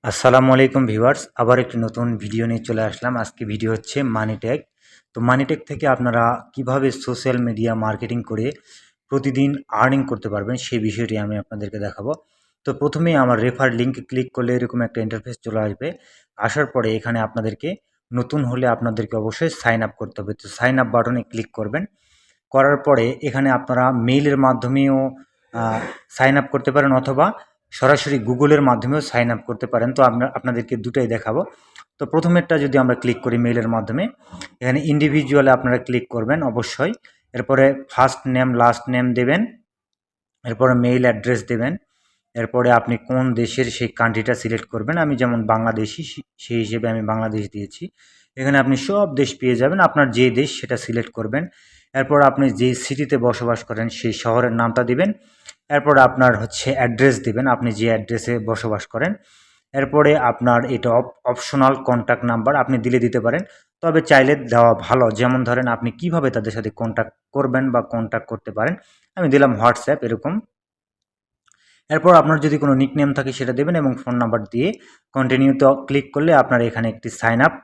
আসসালামু আলাইকুম ভিউয়ার্স, আবার একটি নতুন ভিডিও নিয়ে চলে আসলাম। আজকে ভিডিও হচ্ছে মানিটেক। তো মানিটেক থেকে আপনারা কিভাবে সোশ্যাল মিডিয়া মার্কেটিং করে প্রতিদিন আর্নিং করতে পারবেন সেই বিষয়টি আমি আপনাদেরকে দেখাবো। তো প্রথমেই আমার রেফার লিঙ্কে ক্লিক করলে এরকম একটা ইন্টারফেস চলে আসবে। আসার পরে এখানে আপনাদেরকে নতুন হলে আপনাদেরকে অবশ্যই সাইন আপ করতে হবে। তো সাইন আপ বাটনে ক্লিক করবেন। করার পরে এখানে আপনারা মেইলের মাধ্যমেও সাইন আপ করতে পারেন অথবা সরাসরি গুগলের মাধ্যমেও সাইন আপ করতে পারেন। তো আপনাদেরকে দুটাই দেখাবো। তো প্রথমেরটা যদি আমরা ক্লিক করি মেইলের মাধ্যমে, এখানে ইন্ডিভিজুয়ালে আপনারা ক্লিক করবেন অবশ্যই। এরপরে ফার্স্ট নেম লাস্ট নেম দেবেন, এরপরে মেইল অ্যাড্রেস দেবেন, এরপরে আপনি কোন দেশের সেই কান্ট্রিটা সিলেক্ট করবেন। আমি যেমন বাংলাদেশি, সেই হিসেবে আমি বাংলাদেশ দিয়েছি। এখানে আপনি সব দেশ পেয়ে যাবেন, আপনার যে দেশ সেটা সিলেক্ট করবেন। এরপর আপনি যে সিটিতে বসবাস করেন সেই শহরের নামটা দিবেন। এরপর আপনার হচ্ছে অ্যাড্রেস দিবেন, আপনি যে অ্যাড্রেসে বসবাস করেন। এরপরে আপনার এটা অপশনাল কন্ট্যাক্ট নাম্বার আপনি দিতে পারেন, তবে চাইলে দেওয়া ভালো। যেমন ধরেন আপনি কিভাবে তাদের সাথে কন্ট্যাক্ট করবেন বা কন্ট্যাক্ট করতে পারেন, আমি দিলাম হোয়াটসঅ্যাপ এরকম। এরপর আপনার যদি কোনো নিকনেম থাকে সেটা দেবেন এবং ফোন নাম্বার দিয়ে কন্টিনিউতে ক্লিক করলে আপনার এখানে একটি সাইন আপ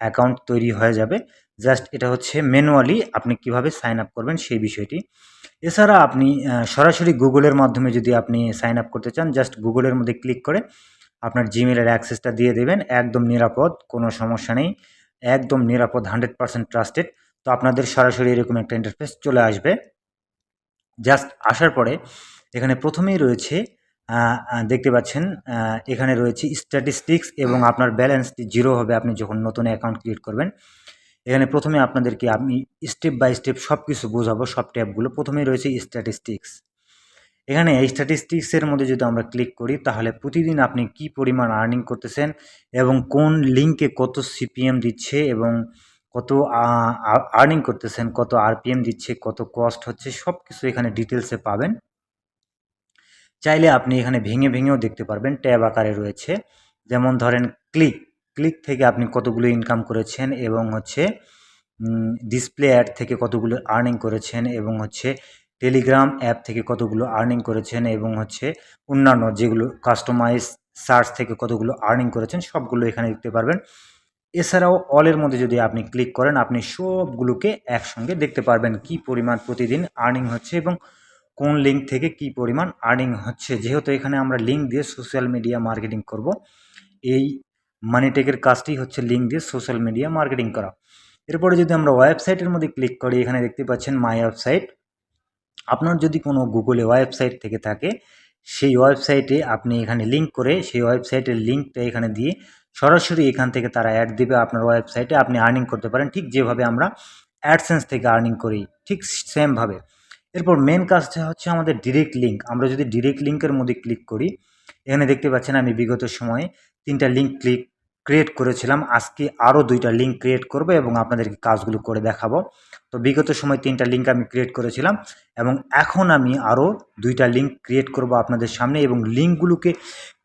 অ্যাকাউন্ট তৈরি হয়ে যাবে। জাস্ট এটা হচ্ছে ম্যানুয়ালি আপনি কিভাবে সাইন আপ করবেন সেই বিষয়টি। এছাড়া আপনি সরাসরি গুগলের মাধ্যমে যদি আপনি সাইন আপ করতে চান, জাস্ট গুগলের মধ্যে ক্লিক করে আপনার জিমেলের অ্যাক্সেসটা দিয়ে দেবেন। একদম নিরাপদ, কোনো সমস্যা নেই, একদম নিরাপদ, 100% ট্রাস্টেড। তো আপনাদের সরাসরি এরকম একটা ইন্টারফেস চলে আসবে। জাস্ট আসার পরে এখানে প্রথমেই রয়েছে দেখতে পাচ্ছেন, এখানে রয়েছে স্ট্যাটিস্টিক্স এবং আপনার ব্যালেন্সটি জিরো হবে আপনি যখন নতুন অ্যাকাউন্ট ক্রিয়েট করবেন। এখানে প্রথমে আপনাদেরকে আমি স্টেপ বাই স্টেপ সব কিছু বোঝাবো, সব ট্যাবগুলো। প্রথমেই রয়েছে স্ট্যাটিস্টিক্স। এখানে এই স্ট্যাটিস্টিক্সের মধ্যে যদি আমরা ক্লিক করি তাহলে প্রতিদিন আপনি কি পরিমাণ আর্নিং করতেছেন এবং কোন লিঙ্কে কত সিপিএম দিচ্ছে এবং কত আর্নিং করতেছেন, কত আরপিএম দিচ্ছে, কত কস্ট হচ্ছে, সব কিছু এখানে ডিটেলসে পাবেন। চাইলে আপনি এখানে ভেঙে ভেঙেও দেখতে পারবেন, ট্যাব আকারে রয়েছে। যেমন ধরেন ক্লিক, ক্লিক থেকে আপনি কতগুলো ইনকাম করেছেন এবং হচ্ছে ডিসপ্লে অ্যাড থেকে কতগুলো আর্নিং করেছেন এবং হচ্ছে টেলিগ্রাম অ্যাপ থেকে কতগুলো আর্নিং করেছেন এবং হচ্ছে অন্যান্য যেগুলো কাস্টমাইজ সার্চ থেকে কতগুলো আর্নিং করেছেন সবগুলো এখানে দেখতে পারবেন। এছাড়াও অলের মধ্যে যদি আপনি ক্লিক করেন আপনি সবগুলোকে একসঙ্গে দেখতে পারবেন কি পরিমাণ প্রতিদিন আর্নিং হচ্ছে এবং কোন লিঙ্ক থেকে কি পরিমাণ আর্নিং হচ্ছে। যেহেতু এখানে আমরা লিঙ্ক দিয়ে সোশ্যাল মিডিয়া মার্কেটিং করব, এই মানিটেকের কাজটি হচ্ছে লিঙ্ক দিয়ে সোশ্যাল মিডিয়া মার্কেটিং করা। এরপরে যদি আমরা ওয়েবসাইটের মধ্যে ক্লিক করি, এখানে দেখতে পাচ্ছেন মাই ওয়েবসাইট। আপনার যদি কোনো গুগলে ওয়েবসাইট থেকে থাকে সেই ওয়েবসাইটে আপনি এখানে লিঙ্ক করে সেই ওয়েবসাইটের লিঙ্কটা এখানে দিয়ে সরাসরি এখান থেকে তারা অ্যাড দিবে আপনার ওয়েবসাইটে, আপনি আর্নিং করতে পারেন ঠিক যেভাবে আমরা অ্যাডসেন্স থেকে আর্নিং করি ঠিক সেমভাবে। এরপর মেন কাজটা হচ্ছে আমাদের ডিরেক্ট লিঙ্ক। আমরা যদি ডিরেক্ট লিঙ্কের মধ্যে ক্লিক করি, এখানে দেখতে পাচ্ছেন আমি বিগত সময়ে 3টা লিঙ্ক ক্রিয়েট করেছিলাম। আজকে আরও 2টা লিঙ্ক ক্রিয়েট করব এবং আপনাদেরকে কাজগুলো করে দেখাবো। তো বিগত সময় 3টা লিঙ্ক আমি ক্রিয়েট করেছিলাম এবং এখন আমি আরও 2টা লিঙ্ক ক্রিয়েট করব আপনাদের সামনে এবং লিঙ্কগুলোকে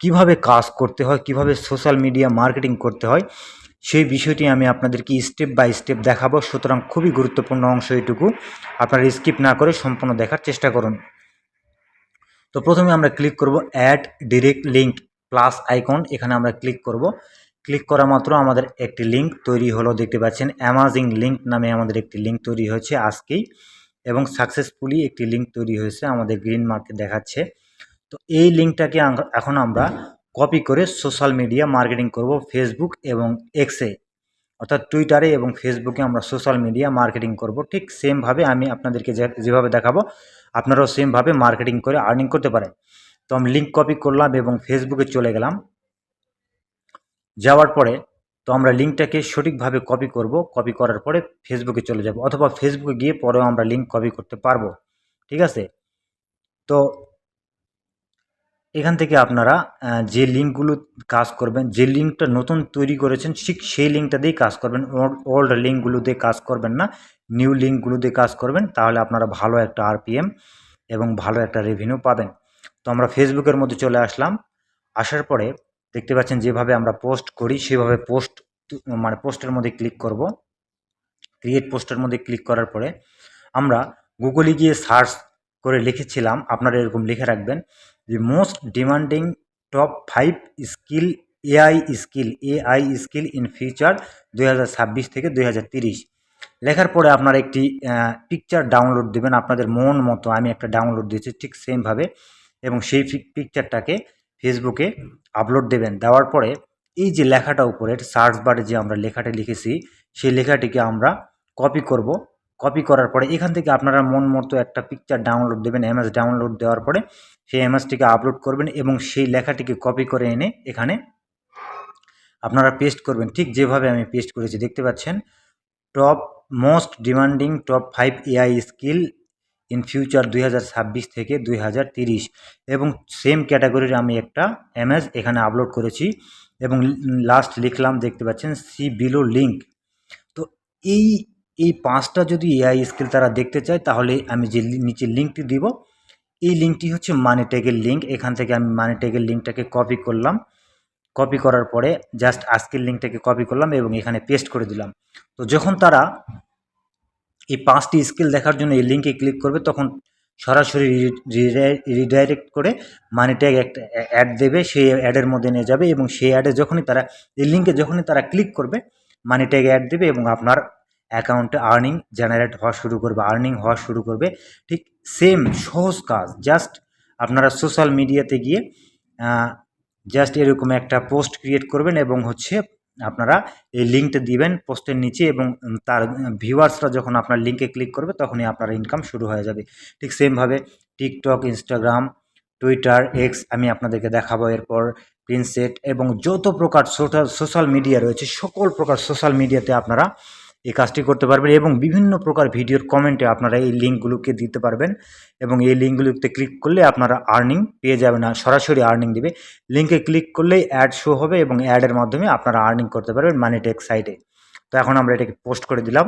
কিভাবে কাজ করতে হয়, কিভাবে সোশ্যাল মিডিয়া মার্কেটিং করতে হয় সেই বিষয়টি আমি আপনাদেরকে স্টেপ বাই স্টেপ দেখাবো। সুতরাং খুবই গুরুত্বপূর্ণ অংশ এটুকু, আপনারা স্কিপ না করে সম্পূর্ণ দেখার চেষ্টা করুন। তো প্রথমে আমরা ক্লিক করব add direct link plus icon, এখানে আমরা ক্লিক করব। ক্লিক করা মাত্র আমাদের একটি লিঙ্ক তৈরি হলো, দেখতে পাচ্ছেন অ্যামাজিং লিঙ্ক নামে আমাদের একটি লিঙ্ক তৈরি হয়েছে আজকেই এবং সাকসেসফুলি একটি লিঙ্ক তৈরি হয়েছে, আমাদের গ্রিন মার্কে দেখাচ্ছে। তো এই লিঙ্কটাকে এখন আমরা কপি করে সোশ্যাল মিডিয়া মার্কেটিং করব ফেসবুক এবং এক্সে, অর্থাৎ টুইটারে এবং ফেসবুকে আমরা সোশ্যাল মিডিয়া মার্কেটিং করব। ঠিক সেমভাবে আমি আপনাদেরকে যেভাবে দেখাবো আপনারাও সেমভাবে মার্কেটিং করে আর্নিং করতে পারেন। তো আমি লিঙ্ক কপি করলাম এবং ফেসবুকে চলে গেলাম। যাওয়ার পরে তো আমরা লিঙ্কটাকে সঠিকভাবে কপি করব, কপি করার পরে ফেসবুকে চলে যাব অথবা ফেসবুকে গিয়ে পরেও আমরা লিঙ্ক কপি করতে পারবো, ঠিক আছে। তো এখান থেকে আপনারা যে লিঙ্কগুলো কাজ করবেন, যে লিঙ্কটা নতুন তৈরি করেছেন ঠিক সেই লিঙ্কটা দিয়েই কাজ করবেন, ওল্ড লিঙ্কগুলো দিয়ে কাজ করবেন না, নিউ লিঙ্কগুলো দিয়ে কাজ করবেন, তাহলে আপনারা ভালো একটা আরপিএম এবং ভালো একটা রেভিনিউ পাবেন। তো আমরা ফেসবুকের মধ্যে চলে আসলাম। আসার পরে দেখতে পাচ্ছেন যেভাবে আমরা পোস্ট করি সেভাবে পোস্টের মধ্যে ক্লিক করব। ক্রিয়েট পোস্টের মধ্যে ক্লিক করার পরে আমরা গুগলে গিয়ে সার্চ করে লিখেছিলাম, আপনারা এরকম লিখে রাখবেন যে most demanding top 5 skill AI skill in future 2026 থেকে 2030 লেখার পরে আপনারা একটি পিকচার ডাউনলোড দেবেন আপনাদের মন মতো। আমি একটা ডাউনলোড দিয়েছি ঠিক সেমভাবে, এবং সেই পিকচারটাকে ফেসবুকে আপলোড দেবেন। দেওয়ার পরে এই যে লেখাটা উপরের সার্চ বারে যে আমরা লেখাটা লিখেছি, সেই লেখাটিকে আমরা কপি করব। কপি করার পরে এখান থেকে আপনারা মন মতো একটা পিকচার ডাউনলোড দেবেন। ইমেজ ডাউনলোড দেওয়ার পরে সেই ইমেজটিকে আপলোড করবেন এবং সেই লেখাটিকে কপি করে এনে এখানে আপনারা পেস্ট করবেন, ঠিক যেভাবে আমি পেস্ট করেছি দেখতে পাচ্ছেন। Top most demanding top 5 AI skill in future 2026 থেকে 2030, এবং সেম ক্যাটাগরির আমি একটা ইমেজ এখানে আপলোড করেছি এবং লাস্ট লিখলাম দেখতে পাচ্ছেন সি বিলো লিঙ্ক। তো এই এই 5টা যদি এআই স্কিল তারা দেখতে চায় তাহলে আমি যে নিচে লিঙ্কটি দিব, এই লিঙ্কটি হচ্ছে মানি ট্যাগের লিঙ্ক। এখান থেকে আমি মানি ট্যাগের লিঙ্কটাকে কপি করলাম। কপি করার পরে জাস্ট আজকের লিঙ্কটাকে কপি করলাম এবং এখানে পেস্ট করে দিলাম। তো যখন তারা এই 5টি স্কিল দেখার জন্য এই লিঙ্কে ক্লিক করবে তখন সরাসরি রিডাইরেক্ট করে মানি ট্যাগ একটা অ্যাড দেবে, সেই অ্যাডের মধ্যে নিয়ে যাবে এবং সেই অ্যাডে যখনই তারা এই লিঙ্কে যখনই তারা ক্লিক করবে মানি ট্যাগ অ্যাড দেবে এবং আপনার অ্যাকাউন্টে আর্নিং জেনারেট হওয়া শুরু করবে, আর্নিং হওয়া শুরু করবে। ঠিক সেম সহজ কাজ। জাস্ট আপনারা সোশ্যাল মিডিয়াতে গিয়ে জাস্ট এরকম একটা পোস্ট ক্রিয়েট করবেন এবং হচ্ছে আপনারা এই লিঙ্কটা দিবেন পোস্টের নিচে এবং তার ভিউয়ার্সরা যখন আপনার লিঙ্কে ক্লিক করবে তখনই আপনার ইনকাম শুরু হয়ে যাবে। ঠিক সেমভাবে টিকটক, ইনস্টাগ্রাম, টুইটার, এক্স আমি আপনাদেরকে দেখাবো, এরপর প্রিন্সেট এবং যত প্রকার সোশ্যাল মিডিয়া রয়েছে সকল প্রকার সোশ্যাল মিডিয়াতে আপনারা এই কাজটি করতে পারবেন এবং বিভিন্ন প্রকার ভিডিওর কমেন্টে আপনারা এই লিঙ্কগুলোকে দিতে পারবেন এবং এই লিঙ্কগুলোতে ক্লিক করলে আপনারা আর্নিং পেয়ে যাবেন, না সরাসরি আর্নিং দেবে। লিঙ্কে ক্লিক করলেই অ্যাড শো হবে এবং অ্যাডের মাধ্যমে আপনারা আর্নিং করতে পারবেন মানিটেক সাইটে। তো এখন আমরা এটাকে পোস্ট করে দিলাম।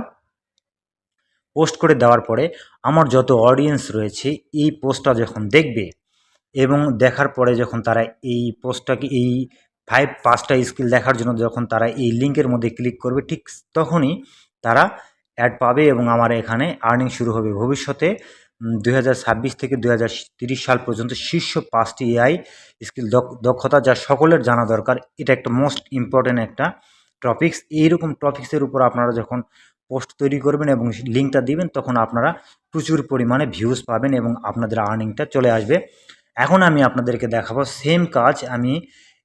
পোস্ট করে দেওয়ার পরে আমার যত অডিয়েন্স রয়েছে এই পোস্টটা যখন দেখবে এবং দেখার পরে যখন তারা এই পোস্টটাকে এই 5টা স্কিল দেখার জন্য যখন তারা এই লিঙ্কের মধ্যে ক্লিক করবে ঠিক তখনই তারা অ্যাড পাবে এবং আমার এখানে আর্নিং শুরু হবে। ভবিষ্যতে 2026 থেকে 2030 সাল পর্যন্ত শীর্ষ 5টি এআই স্কিল দক্ষতা যা সকলের জানা দরকার। এটা একটা মোস্ট ইম্পর্ট্যান্ট একটা টপিকস। এইরকম টপিক্সের উপর আপনারা যখন পোস্ট তৈরি করবেন এবং লিঙ্কটা দিবেন তখন আপনারা প্রচুর পরিমাণে ভিউজ পাবেন এবং আপনাদের আর্নিংটা চলে আসবে। এখন আমি আপনাদেরকে দেখাবো সেম কাজ আমি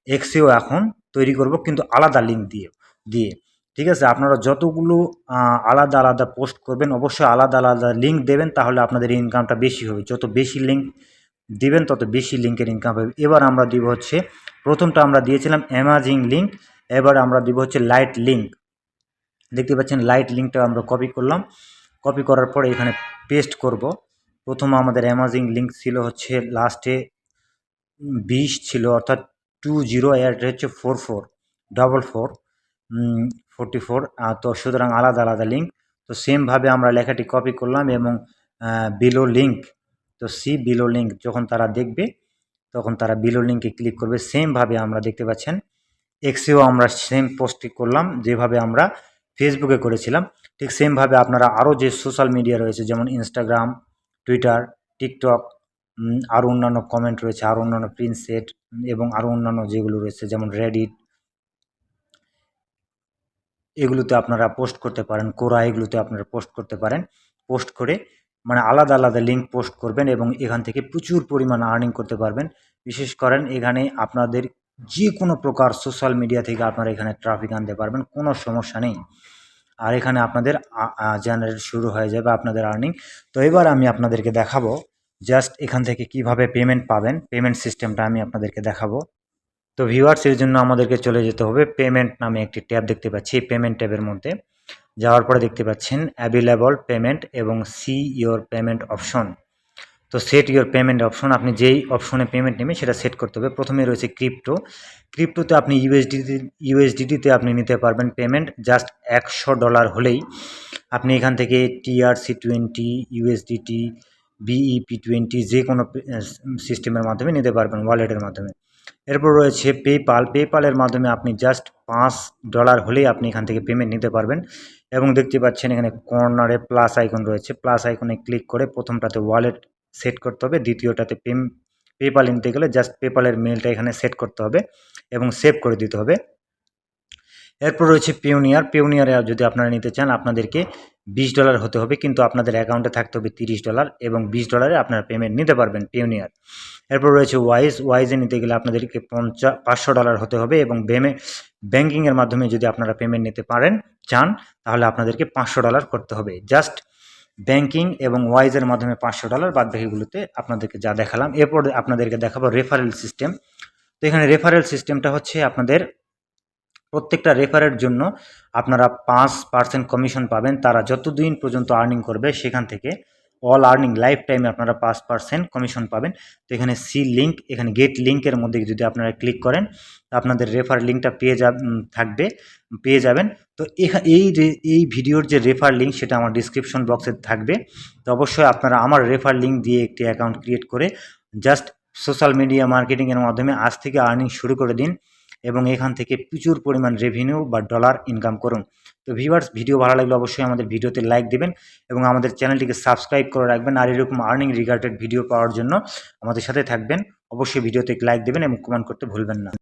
এক্সেও এখন তৈরি করব, কিন্তু আলাদা লিঙ্ক দিয়ে দিয়ে ঠিক আছে। আপনারা যতগুলো আলাদা আলাদা পোস্ট করবেন অবশ্যই আলাদা আলাদা লিঙ্ক দেবেন, তাহলে আপনাদের ইনকামটা বেশি হবে। যত বেশি লিঙ্ক দিবেন তত বেশি লিঙ্কের ইনকাম হবে। এবার আমরা দিব হচ্ছে, প্রথমটা আমরা দিয়েছিলাম অ্যামাজিং লিঙ্ক, এবার আমরা দিব হচ্ছে লাইট লিঙ্ক। দেখতে পাচ্ছেন লাইট লিঙ্কটা আমরা কপি করলাম। কপি করার পরে এখানে পেস্ট করব। প্রথম আমাদের অ্যামাজিং লিঙ্ক ছিল হচ্ছে লাস্টে 20 ছিল, অর্থাৎ 20 এর হচ্ছে 44 তো সুতরাং আলাদা আলাদা লিঙ্ক। তো সেমভাবে আমরা লেখাটি কপি করলাম এবং বিলো লিঙ্ক, তো সি বিলো লিঙ্ক যখন তারা দেখবে তখন তারা বিলো লিঙ্কে ক্লিক করবে। সেমভাবে আমরা দেখতে পাচ্ছেন এক্সেও আমরা সেম পোস্টটি করলাম যেভাবে আমরা ফেসবুকে করেছিলাম। ঠিক সেমভাবে আপনারা আরও যে সোশ্যাল মিডিয়া রয়েছে যেমন ইনস্টাগ্রাম, টুইটার, টিকটক, আরও অন্যান্য কমেন্ট রয়েছে, আরও অন্যান্য প্রিন্সেট এবং আরও অন্যান্য যেগুলো রয়েছে যেমন রেডিট, এগুলোতে আপনারা পোস্ট করতে পারেন। কোরা, এগুলোতে আপনারা পোস্ট করতে পারেন। পোস্ট করে মানে আলাদা আলাদা লিঙ্ক পোস্ট করবেন এবং এখান থেকে প্রচুর পরিমাণ আর্নিং করতে পারবেন। বিশেষ করেন এখানে আপনাদের যে কোনো প্রকার সোশ্যাল মিডিয়া থেকে আপনারা এখানে ট্রাফিক আনতে পারবেন, কোনো সমস্যা নেই। আর এখানে আপনাদের জেনারেট শুরু হয়ে যাবে আপনাদের আর্নিং। তো এবার আমি আপনাদেরকে দেখাবো জাস্ট এখান থেকে কিভাবে পেমেন্ট পাবেন, পেমেন্ট সিস্টেমটা আমি আপনাদেরকে দেখাবো। তো ভিউয়ার্স এর জন্য আমাদেরকে চলে যেতে হবে পেমেন্ট নামে একটি ট্যাব দেখতে পাচ্ছি। পেমেন্ট ট্যাবের মধ্যে যাওয়ার পরে দেখতে পাচ্ছেন অ্যাভেলেবল পেমেন্ট এবং সি ইওর পেমেন্ট অপশন। তো সেট ইওর পেমেন্ট অপশন, আপনি যেই অপশনে পেমেন্ট নেবেন সেটা সেট করতে হবে। প্রথমে রয়েছে ক্রিপ্টো। ক্রিপ্টোতে আপনি ইউএসডিটিতে আপনি নিতে পারবেন পেমেন্ট। জাস্ট $100 হলেই আপনি এখান থেকে TRC20, USDT, BEP20 যে কোনো সিস্টেমের মাধ্যমে নিতে পারবেন, ওয়ালেটের মাধ্যমে। এরপর রয়েছে পেপাল। পেপালের মাধ্যমে আপনি জাস্ট $5 হলেই আপনি এখান থেকে পেমেন্ট নিতে পারবেন। এবং দেখতে পাচ্ছেন এখানে কর্নারে প্লাস আইকন রয়েছে, প্লাস আইকনে ক্লিক করে প্রথমটাতে ওয়ালেট সেট করতে হবে, দ্বিতীয়টাতে পেপাল নিতে গেলে জাস্ট পেপালের মেলটা এখানে সেট করতে হবে এবং সেভ করে দিতে হবে। এরপর রয়েছে পেওনিয়ারে যদি আপনারা নিতে চান আপনাদেরকে $20 হতে হবে, কিন্তু আপনাদের অ্যাকাউন্টে থাকতে হবে $30 এবং $20 আপনারা পেমেন্ট নিতে পারবেন পেওনিয়ার। এরপর রয়েছে ওয়াইজে নিতে গেলে আপনাদেরকে $500 হতে হবে এবং ব্যাঙ্কিংয়ের মাধ্যমে যদি আপনারা পেমেন্ট নিতে চান তাহলে আপনাদেরকে $500 করতে হবে। জাস্ট ব্যাঙ্কিং এবং ওয়াইজের মাধ্যমে $500, বাদ বাকিগুলোতে আপনাদেরকে যা দেখালাম। এরপর আপনাদেরকে দেখাবো রেফারেল সিস্টেম। তো এখানে রেফারেল সিস্টেমটা হচ্ছে আপনাদের প্রত্যেকটা রেফারের জন্য আপনারা 5% কমিশন পাবেন। তারা যতদিন পর্যন্ত আর্নিং করবে সেখান থেকে অল আর্নিং লাইফ টাইমে আপনারা 5% কমিশন পাবেন। তো এখানে এখানে গেট লিঙ্কের মধ্যে যদি আপনারা ক্লিক করেন আপনাদের রেফার লিঙ্কটা পেয়ে যাবেন। তো এই ভিডিওর যে রেফার লিঙ্ক সেটা আমার ডিসক্রিপশন বক্সে থাকবে। তো অবশ্যই আপনারা আমার রেফার লিঙ্ক দিয়ে একটি অ্যাকাউন্ট ক্রিয়েট করে জাস্ট সোশ্যাল মিডিয়া মার্কেটিংয়ের মাধ্যমে আজ থেকে আর্নিং শুরু করে দিন এবং এখান থেকে প্রচুর পরিমাণ রেভিনিউ বা ডলার ইনকাম করুন। তো ভিউয়ার্স, ভিডিও ভালো লাগলে অবশ্যই আমাদের ভিডিওতে লাইক দিবেন এবং আমাদের চ্যানেলটিকে সাবস্ক্রাইব করে রাখবেন। আর এরকম আর্নিং রিলেটেড ভিডিও পাওয়ার জন্য আমাদের সাথে থাকবেন। অবশ্যই ভিডিওতে লাইক দেবেন এবং কমেন্ট করতে ভুলবেন না।